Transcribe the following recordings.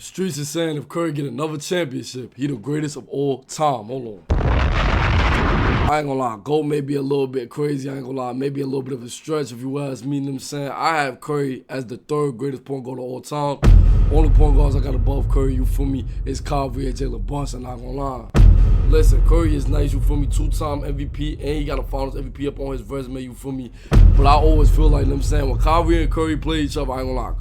Streets is saying if Curry get another championship, he the greatest of all time. Hold on. I ain't gonna lie, GOAT may be a little bit crazy. I ain't gonna lie, maybe a little bit of a stretch if you ask me, you know what I'm saying? I have Curry as the third greatest point guard of all time. Only point guards I got above Curry, you feel me, is Kyrie and Jalen Brunson, not gonna lie. Listen, Curry is nice, you feel me, two-time MVP, and he got a Finals MVP up on his resume, you feel me? But I always feel like, you know what I'm saying, when Kyrie and Curry play each other, I ain't gonna lie,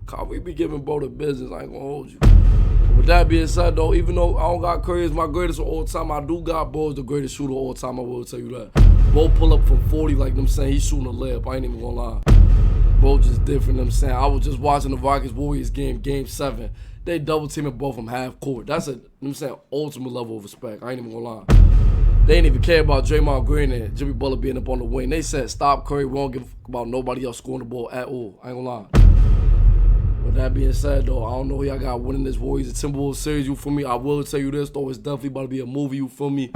Kyrie be giving bro the business, I ain't gonna hold you. But with that being said though, even though I don't got Curry as my greatest of all time, I do got Bo as the greatest shooter of all time, I will tell you that. Bo pull up from 40, like them saying, he's shooting a layup, I ain't even gonna lie. Bo just different, them saying. I was just watching the Rockets-Warriors game 7. They double teaming both from half court. That's a, them saying, ultimate level of respect. I ain't even gonna lie. They ain't even care about Draymond Green and Jimmy Butler being up on the wing. They said, stop Curry, we don't give a fuck about nobody else scoring the ball at all. I ain't gonna lie. With that being said, though, I don't know who y'all got winning this Warriors and Timberwolves series, you feel me? I will tell you this, though, it's definitely about to be a movie, you feel me?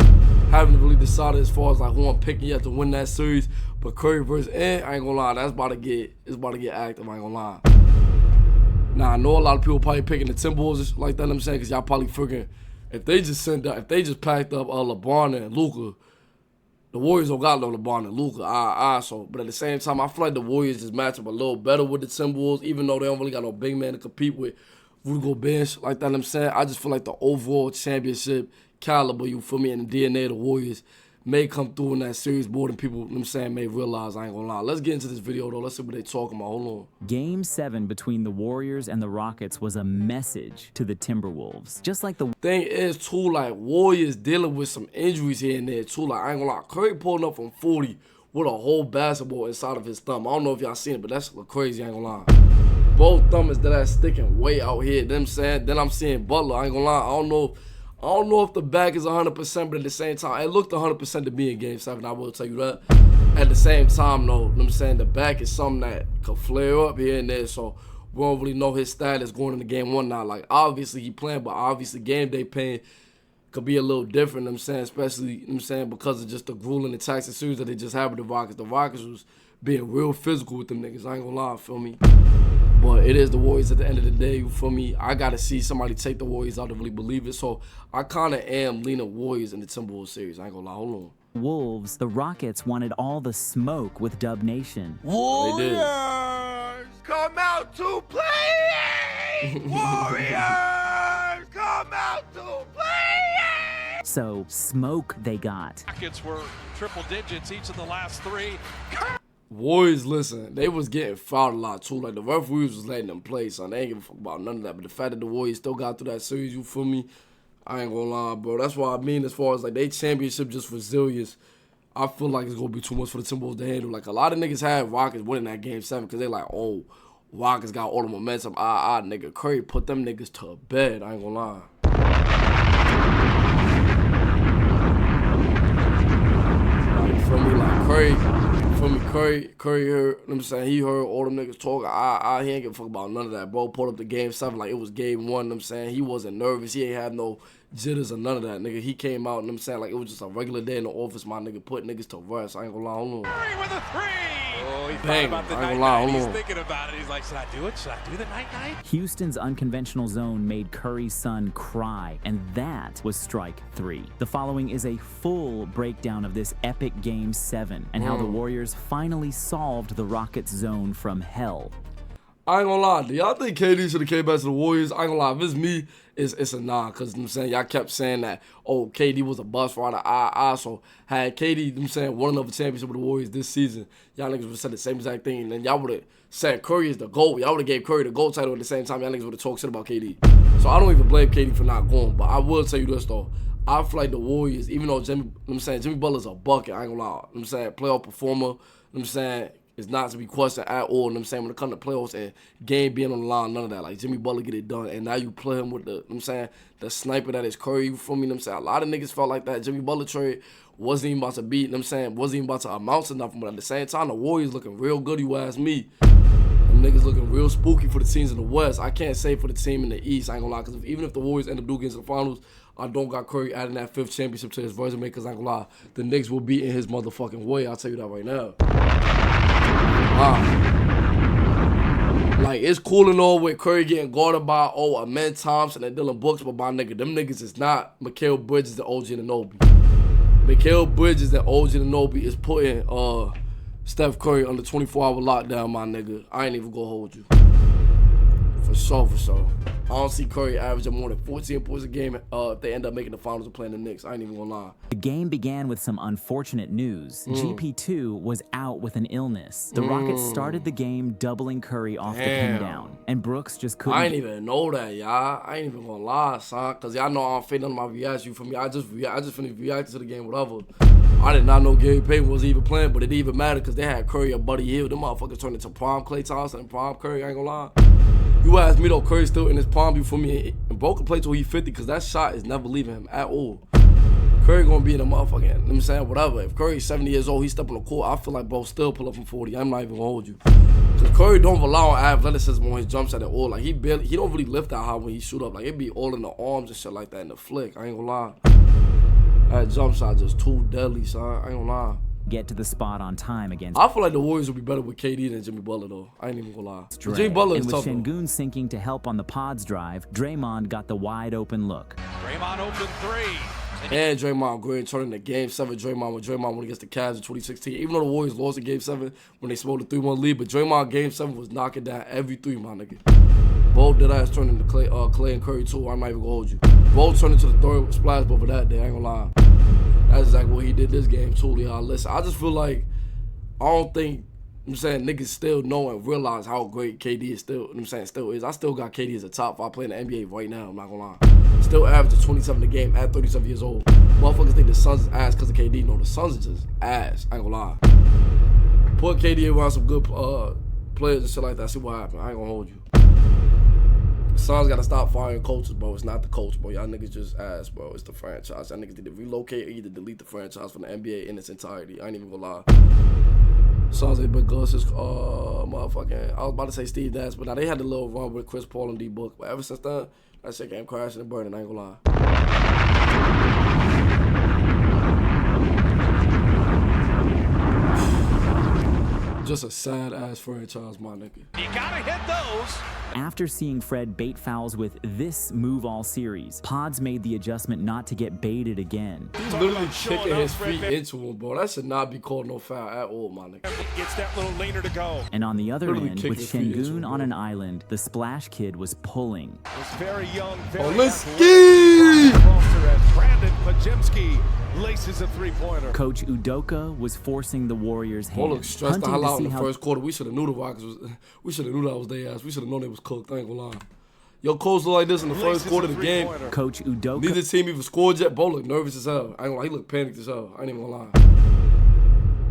Haven't really decided as far as like who I'm picking yet to win that series, but Curry versus I ain't gonna lie, it's about to get active, I ain't gonna lie. Now, I know a lot of people probably picking the Timberwolves like that, I'm saying, because y'all probably figuring if they just packed up LeBron and Luka, the Warriors don't got no LeBron and Luka, so. But at the same time, I feel like the Warriors just match up a little better with the Timberwolves, even though they don't really got no big man to compete with Rudy Gobert, like that, I'm saying. I just feel like the overall championship caliber, you feel me, and the DNA of the Warriors may come through in that series more than people, you know what I'm saying, may realize. I ain't gonna lie. Let's get into this video, though. Let's see what they talking about. Hold on. Game 7 between the Warriors and the Rockets was a message to the Timberwolves. Just like the thing is, too, like, Warriors dealing with some injuries here and there, too. Like, I ain't gonna lie. Curry pulling up from 40 with a whole basketball inside of his thumb. I don't know if y'all seen it, but that's crazy, I ain't gonna lie. Both thumbs that are sticking way out here, them saying. Then I'm seeing Butler, I ain't gonna lie. I don't know if the back is 100%, but at the same time, it looked 100% to be in Game 7, I will tell you that. At the same time, though, you know what I'm saying, the back is something that could flare up here and there, so we don't really know his status going into Game 1 now. Like, obviously he playing, but obviously game day pain could be a little different, you know what I'm saying, especially, you know what I'm saying, because of just the grueling and taxing series that they just had with the Rockets. The Rockets was being real physical with them niggas, I ain't gonna lie, feel me? But it is the Warriors at the end of the day, you feel me? I got to see somebody take the Warriors out to really believe it. So I kind of am leaning Warriors in the Timberwolves series. I ain't going to lie. Hold on. Wolves, the Rockets wanted all the smoke with Dub Nation. Warriors, come out to play! Warriors, come out to play! So smoke they got. Rockets were triple digits each of the last 3. Warriors, listen, they was getting fouled a lot too. Like, the referees was letting them play, son. They ain't give a fuck about none of that. But the fact that the Warriors still got through that series, you feel me? I ain't gonna lie, bro. That's what I mean as far as, like, they championship just resilience. I feel like it's gonna be too much for the Timberwolves to handle. Like, a lot of niggas had Rockets winning that Game 7 because they like, oh, Rockets got all the momentum. Nigga, Curry put them niggas to bed. I ain't gonna lie. Like, you feel me? Like, Curry heard, you know what I'm saying, he heard all them niggas talking. He ain't give a fuck about none of that, bro. Pulled up the Game 7 like it was Game 1, you know what I'm saying. He wasn't nervous. He ain't had no jitters or none of that, nigga. He came out, you know what I'm saying, like it was just a regular day in the office, my nigga, put niggas to rest. I ain't gonna lie, hold on. Curry with a 3! Oh, he Bang, thought about the I ain't gonna lie, night-night. hold He's on. thinking about it. He's like, should I do it? Should I do the night-night? Houston's unconventional zone made Curry's son cry, and that was strike 3. The following is a full breakdown of this epic Game 7 and how the Warriors finally solved the Rockets zone from hell. I ain't gonna lie, do y'all think KD should have came back to the Warriors? I ain't gonna lie, if it's me, it's a nah, because, you know what I'm saying, y'all kept saying that, oh, KD was a bust right out so had KD, you know what I'm saying, won another championship with the Warriors this season, y'all niggas would have said the same exact thing, and then y'all would have said Curry is the GOAT. Y'all would have gave Curry the GOAT title at the same time. Y'all niggas would have talked shit about KD. So I don't even blame KD for not going, but I will tell you this, though. I feel like the Warriors, even though Jimmy Butler's a bucket, I ain't gonna lie, you know what I'm saying, playoff performer, you know what I'm saying, is not to be questioned at all, you know what I'm saying, when it comes to playoffs and game being on the line, none of that. Like, Jimmy Butler get it done, and now you play him with the, you know what I'm saying, the sniper that is Curry, you feel me, you know what I'm saying? A lot of niggas felt like that Jimmy Butler trade wasn't even about to beat, you know what I'm saying, wasn't even about to amount to nothing, but at the same time, the Warriors looking real good, you ask me. Them niggas looking real spooky for the teams in the West. I can't say for the team in the East, I ain't gonna lie, because even if the Warriors end up doing against the finals, I don't got Curry adding that 5th championship to his resume, because I ain't gonna lie, the Knicks will be in his motherfucking way. I'll tell you that right now. Wow. Like, it's cool and all with Curry getting guarded by, Amen Thompson and Dylan Brooks, but my nigga, them niggas is not Mikal Bridges and OG Anunoby. Mikal Bridges and OG Anunoby is putting Steph Curry under 24-hour lockdown, my nigga. I ain't even gonna hold you. For sure. I don't see Curry averaging more than 14 points a game if they end up making the finals and playing the Knicks. I ain't even gonna lie. The game began with some unfortunate news. GP2 was out with an illness. The Rockets started the game doubling Curry off the pin down, and Brooks just couldn't. I ain't even know that, y'all. I ain't even gonna lie, son. Cause y'all know I don't fade none of my reactions. You feel me? I just finished reacting to the game, whatever. I did not know Gary Payton was even playing, but it didn't even matter because they had Curry and Buddy Hield. Them motherfuckers turned into prime Klay Thompson and prime Curry. I ain't gonna lie. You ask me though, Curry still in his prime, you feel me? And Bro can play till he 50 because that shot is never leaving him at all. Curry gonna be in the motherfucking, you know what I'm saying, whatever. If Curry's 70 years old, he step on the court, I feel like Bro still pull up from 40. I'm not even gonna hold you. Cause Curry don't rely on athleticism on his jump shot at all. Like he don't really lift that high when he shoot up. Like it be all in the arms and shit like that in the flick. I ain't gonna lie. That jump shot just too deadly, son. I ain't gonna lie. Get to the spot on time against. I feel like the Warriors would be better with KD than Jimmy Butler though. I ain't even gonna lie. Jimmy Butler is tough. And with Şengün sinking to help on the Pods drive, Draymond got the wide open look. Draymond open three. And Draymond Green turning to Game 7. Draymond went against the Cavs in 2016. Even though the Warriors lost in Game 7 when they smoked the 3-1 lead, but Draymond Game 7 was knocking down every three, my nigga. Both Dada turned into Clay and Curry too. I'm not even gonna hold you. Both turned into the third splash ball for that day. I ain't gonna lie. That's exactly what he did this game too, y'all. Listen, I just feel like I don't think, you know what I'm saying, niggas still know and realize how great KD is still, you know what I'm saying, still is. I still got KD as a top 5 player in the NBA right now, I'm not gonna lie. Still averaging 27 a game at 37 years old. Motherfuckers think the Suns is ass because of KD. No, the Suns is just ass. I ain't gonna lie. Put KD around some good players and shit like that, see what happens. I ain't gonna hold you. The Suns gotta stop firing coaches, bro. It's not the coach, bro. Y'all niggas just ass, bro. It's the franchise. Y'all niggas need to relocate or either delete the franchise from the NBA in its entirety. I ain't even gonna lie. Suns ain't been good since motherfucking, I was about to say Steve Nash, but now they had the little run with Chris Paul and D-Book. But ever since then, that shit came crashing and burning. I ain't gonna lie. Just a sad ass franchise, my nigga. You gotta hit those. After seeing Fred bait fouls with this move all series, Pods made the adjustment not to get baited again. He's literally kicking his feet into him, bro. That should not be called no foul at all, my nigga. Gets that little leaner to go. And on the other Literally end, kicking with his feet into him, Şengün on bro. an island, the Splash Kid was pulling. It's very young, very let's athletic. As Brandon Pajemski laces a three-pointer. Coach Udoka was forcing the Warriors' hand. Bro, look stressed the hunting hell to out in see the how first quarter. We should have knew the Rockets was. We should have knew that was their ass. We should have known they was cooked. I ain't gonna lie. Yo, coach look like this in the first quarter of the game. Coach Udoka. Neither team even scored yet. Bro look nervous as hell. I ain't gonna lie. He look panicked as hell. I ain't even gonna lie.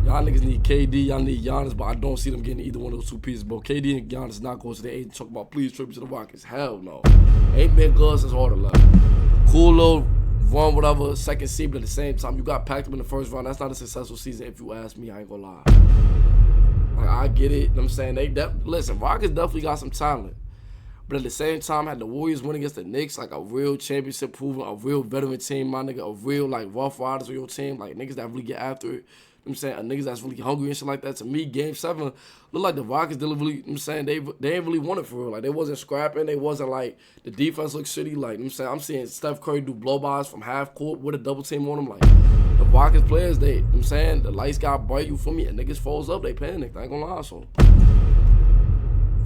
Y'all niggas need KD. Y'all need Giannis, but I don't see them getting either one of those two pieces, bro. KD and Giannis not going to the eight. Talking about please trip to the Rockets. Hell no. Ain't been good since all the love. Cool little run, whatever, second seed, but at the same time, you got packed up in the first round. That's not a successful season if you ask me. I ain't gonna lie. Like, I get it. You know what I'm saying? Listen, Rockets definitely got some talent. But at the same time, had the Warriors win against the Knicks, like a real championship proven, a real veteran team, my nigga, a real, like, rough riders on your team, like, niggas that really get after it. You know what I'm saying? Niggas that's really hungry and shit like that. To me, Game 7 looked like the Rockets didn't really, you know what I'm saying, they ain't really want it for real. Like, they wasn't scrapping. They wasn't, like, the defense looked shitty. Like, you know what I'm saying? I'm seeing Steph Curry do blow-bys from half court with a double team on him. Like, the Rockets players, you know what I'm saying? The lights got bright, you feel me? And niggas froze up. They panicked. I ain't gonna lie, so.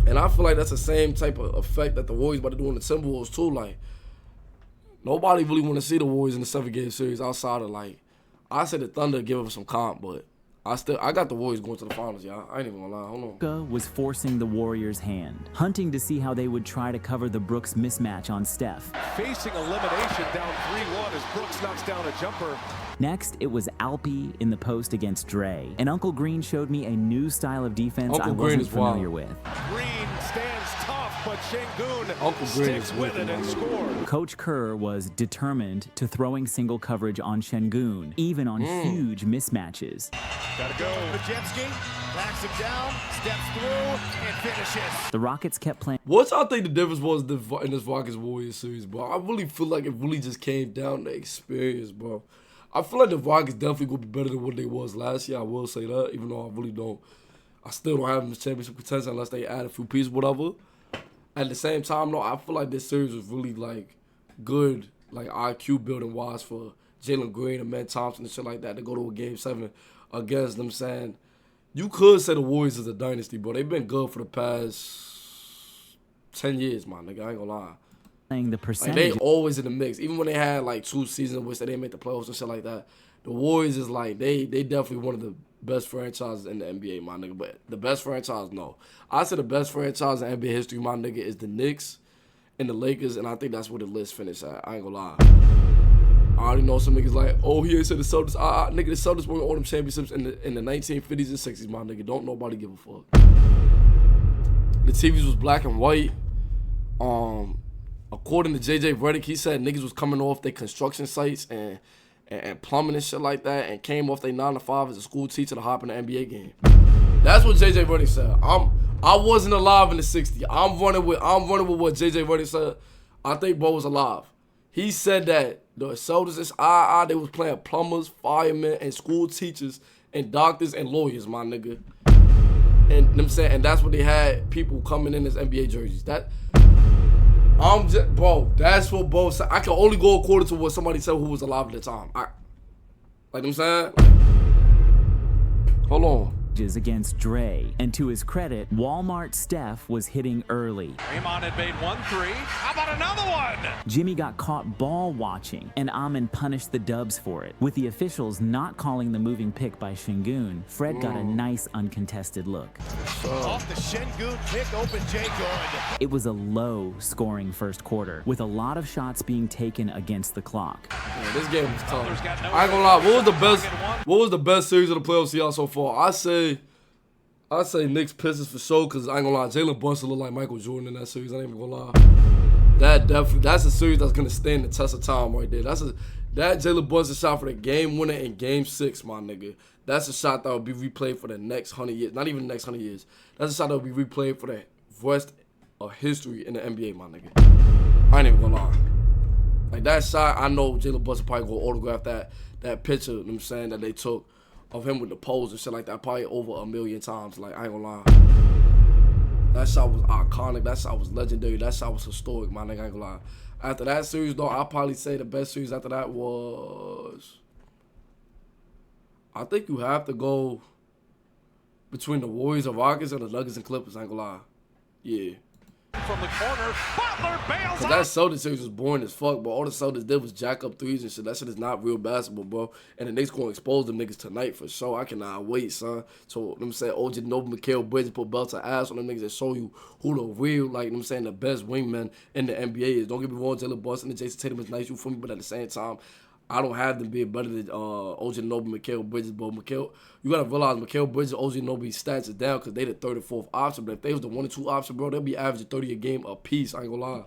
And I feel like that's the same type of effect that the Warriors about to do on the Timberwolves, too. Like, nobody really want to see the Warriors in the 7-game series outside of, like, I said the Thunder give up some comp, but I got the Warriors going to the finals, y'all. I ain't even gonna lie. Hold on. Was forcing the Warriors' hand, hunting to see how they would try to cover the Brooks mismatch on Steph. Facing elimination down 3-1 as Brooks knocks down a jumper. Next, it was Alpi in the post against Dre. And Uncle Green showed me a new style of defense I wasn't familiar with. Green stands tough, but Şengün sticks with it and scores. Coach Kerr was determined to throwing single coverage on Şengün, even on huge mismatches. Gotta go. Pajemski backs him down, steps through, and finishes. The Rockets kept playing. What y'all think the difference was in this Rockets-Warriors series, bro? I really feel like it really just came down to experience, bro. I feel like the Rockets definitely gonna be better than what they was last year. I will say that, even though I really don't. I still don't have them as championship contenders unless they add a few pieces, whatever. At the same time, though, I feel like this series was really, like, good, like, IQ building-wise for Jalen Green and Ben Thompson and shit like that to go to a Game 7 against them, saying, you could say the Warriors is a dynasty, bro. They've been good for the past 10 years, my nigga. I ain't gonna lie. The Like, they always in the mix. Even when they had, like, 2 seasons in which they didn't make the playoffs and shit like that, the Warriors is, like, they definitely one of the best franchises in the NBA, my nigga. But the best franchise, no. I say the best franchise in NBA history, my nigga, is the Knicks and the Lakers, and I think that's where the list finished at. I ain't gonna lie. I already know some niggas like, oh, he ain't said the Celtics. Nigga, the Celtics won all them championships in the 1950s and 60s, my nigga. Don't nobody give a fuck. The TVs was black and white. According to JJ Redick, he said niggas was coming off their construction sites and plumbing and shit like that and came off their 9-to-5 as a school teacher to hop in the NBA game. That's what JJ Redick said. I wasn't alive in the 60s. I'm running with what JJ Redick said. I think Bo was alive. He said that the Celtics they was playing plumbers, firemen, and school teachers and doctors and lawyers, my nigga. And them saying, and that's what they had people coming in as NBA jerseys. Bro, that's what Bo said. I can only go according to what somebody said who was alive at the time. Like I'm saying? Hold on. Against Dre, and to his credit, Walmart Steph was hitting early. Raymond had made 1 3. How about another one? Jimmy got caught ball watching, and Amin punished the Dubs for it. With the officials not calling the moving pick by Şengün, Fred got a nice uncontested look. Off the Şengün pick, open Jay good. It was a low-scoring first quarter, with a lot of shots being taken against the clock. Yeah, this game was tough. I ain't gonna lie. What was the best series of the playoffs y'all so far? I say Knicks Pistons for sure, because I ain't gonna lie, Jalen Brunson looked like Michael Jordan in that series. I ain't even gonna lie. That's a series that's gonna stand the test of time right there. That Jalen Brunson shot for the game winner in Game 6, my nigga. That's a shot that will be replayed for the next 100 years. Not even the next 100 years. That's a shot that will be replayed for the rest of history in the NBA, my nigga. I ain't even gonna lie. Like, that shot, I know Jalen Brunson probably gonna autograph that picture, you know what I'm saying, that they took of him with the pose and shit like that probably over 1,000,000 times. Like, I ain't gonna lie. That shot was iconic. That shot was legendary. That shot was historic, my nigga. I ain't gonna lie. After that series, though, I'll probably say the best series after that was... I think you have to go between the Warriors and Rockets and the Nuggets and Clippers. I ain't gonna lie. Yeah. From the corner, Butler bails Cause that Celtics series was boring as fuck, but all the Celtics did was jack up threes and shit. That shit is not real basketball, bro. And the Knicks gonna expose them niggas tonight for sure. I cannot wait, son. So, them saying OG Noble, Mikal Bridges put belts of ass on them niggas and show you who the real, like, them saying the best wingmen in the NBA is. Don't get me wrong, Jalen Brunson and Jason Tatum is nice, you feel me? But at the same time, I don't have them being better than OG Noble, Mikal Bridges, bro. You gotta realize Mikal Bridges, OG Noble's stats is down because they the 3rd or 4th option. But if they was the 1 or 2 option, bro, they'll be averaging 30 a game a piece. I ain't gonna lie.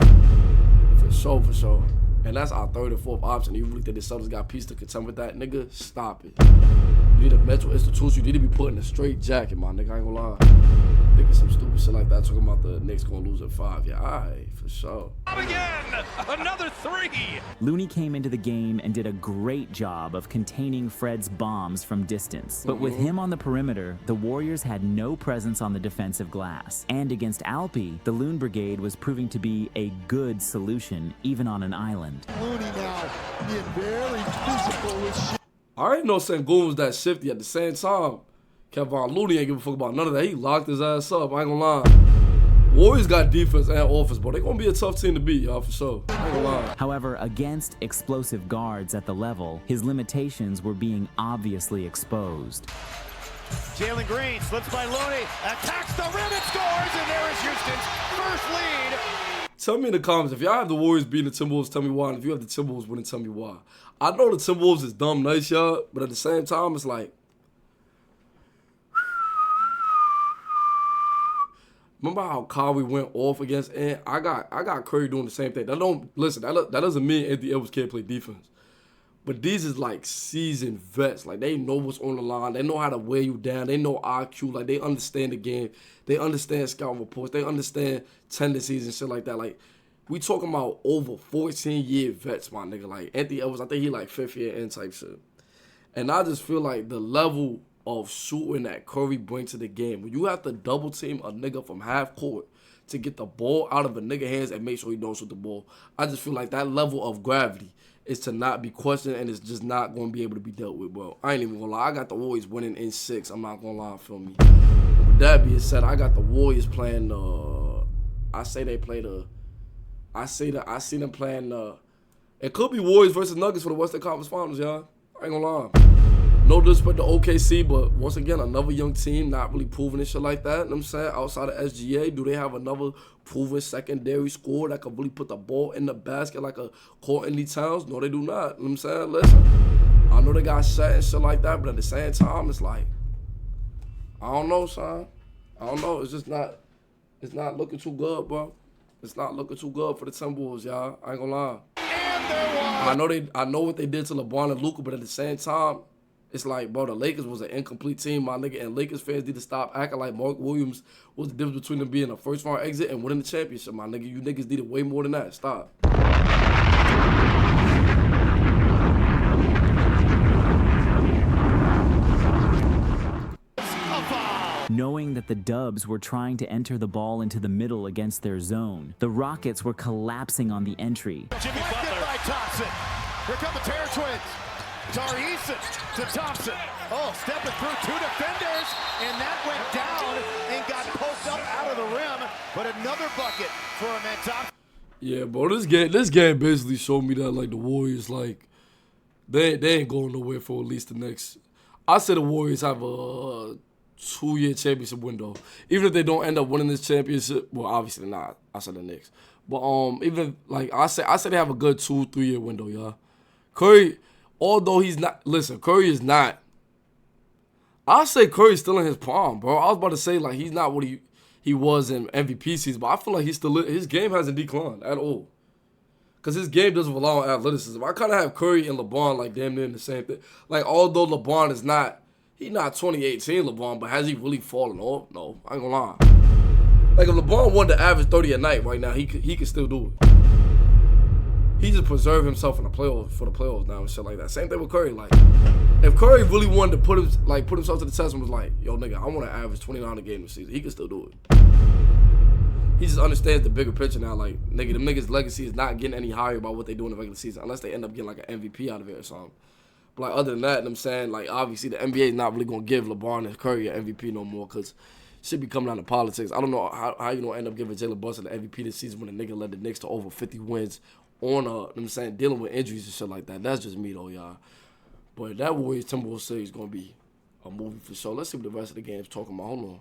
For sure. And that's our 3rd or 4th option. You really think the Celtics got a piece to contend with that, nigga? Stop it. You need a mental institution. You need to be put in a straight jacket, my nigga. I ain't gonna lie. Thinking some stupid shit like that, talking about the Knicks gonna lose at 5. Yeah, alright, for sure. Again, another 3. Looney came into the game and did a great job of containing Fred's bombs from distance. But with him on the perimeter, the Warriors had no presence on the defensive glass. And against Alpi, the Loon Brigade was proving to be a good solution, even on an island. Looney now being very physical with shit. I ain't know Şengün was that shifty. At the same time, Kevin Looney ain't give a fuck about none of that. He locked his ass up. I ain't gonna lie. Warriors got defense and offense, bro. They gonna be a tough team to beat, y'all, for sure. I ain't gonna lie. However, against explosive guards at the level, his limitations were being obviously exposed. Jalen Green slips by Looney, attacks the rim and scores, and there is Houston's first lead. Tell me in the comments, if y'all have the Warriors beating the Timberwolves, tell me why. And if you have the Timberwolves winning, tell me why. I know the Timberwolves is dumb nice, y'all, but at the same time, it's like... Remember how Kyrie went off against Ant? I got Curry doing the same thing. That doesn't mean Anthony Edwards can't play defense. But these is like seasoned vets. Like, they know what's on the line. They know how to wear you down. They know IQ. Like, they understand the game. They understand scouting reports. They understand tendencies and shit like that. Like, we talking about over 14-year vets, my nigga. Like, Anthony Edwards, I think he like 5th year in type shit. And I just feel like the level of shooting that Curry brings to the game. When you have to double team a nigga from half court to get the ball out of a nigga hands and make sure he don't shoot the ball, I just feel like that level of gravity is to not be questioned, and it's just not going to be able to be dealt with, bro. I ain't even going to lie. I got the Warriors winning in 6. I'm not going to lie, feel me. With that being said, I got the Warriors playing I see them playing it could be Warriors versus Nuggets for the Western Conference Finals, y'all. I ain't going to lie. No disrespect to OKC, but once again, another young team, not really proving and shit like that. You know what I'm saying? Outside of SGA, do they have another proven secondary scorer that can really put the ball in the basket like a Courtney Towns? No, they do not. You know what I'm saying? Listen, I know they got shot and shit like that, but at the same time, it's like, I don't know, son. I don't know. It's just not, it's not looking too good, bro. It's not looking too good for the Timberwolves, y'all. I ain't gonna lie. I know what they did to LeBron and Luka, but at the same time, it's like, bro, the Lakers was an incomplete team, my nigga, and Lakers fans need to stop acting like Mark Williams was the difference between them being a first-round exit and winning the championship, my nigga. You niggas needed way more than that. Stop. Knowing that the Dubs were trying to enter the ball into the middle against their zone, the Rockets were collapsing on the entry. Jimmy Butler by Thompson. Here come the Terror Twins. Tari Eason to Thompson. Oh, stepping through 2 defenders, and that went down and got poked up out of the rim. But another bucket for him at Thompson. Yeah, bro, this game basically showed me that, like, the Warriors, like, they ain't going nowhere for at least the next. I say the Warriors have a 2-year championship window. Even if they don't end up winning this championship, well, obviously not. I said the Knicks. But even like I say they have a good 2-3 year window, y'all. Curry, although he's not, listen, Curry is not. I say Curry's still in his prime, bro. I was about to say like he's not what he was in MVP season, but I feel like his game hasn't declined at all. Because his game doesn't rely on athleticism. I kind of have Curry and LeBron like damn near the same thing. Like, although LeBron is not, he's not 2018 LeBron, but has he really fallen off? No, I ain't gonna lie. Like, if LeBron wanted to average 30 a night right now, he could still do it. He just preserved himself in the playoffs for the playoffs now and shit like that. Same thing with Curry. Like, if Curry really wanted to put himself to the test and was like, yo, nigga, I want to average 29 a game this season, he can still do it. He just understands the bigger picture now. Like, nigga, them niggas' legacy is not getting any higher by what they do in the regular season unless they end up getting like an MVP out of it or something. But like, other than that, you know what I'm saying, like, obviously the NBA is not really gonna give LeBron and Curry an MVP no more because shit be coming down to politics. I don't know how you gonna end up giving Jalen Brunson the MVP this season when the nigga led the Knicks to over 50 wins on you know what I'm saying, dealing with injuries and shit like that. That's just me though, y'all. But that Warriors Timberwolves series is gonna be a movie for sure. Let's see what the rest of the game's talking about. Hold on.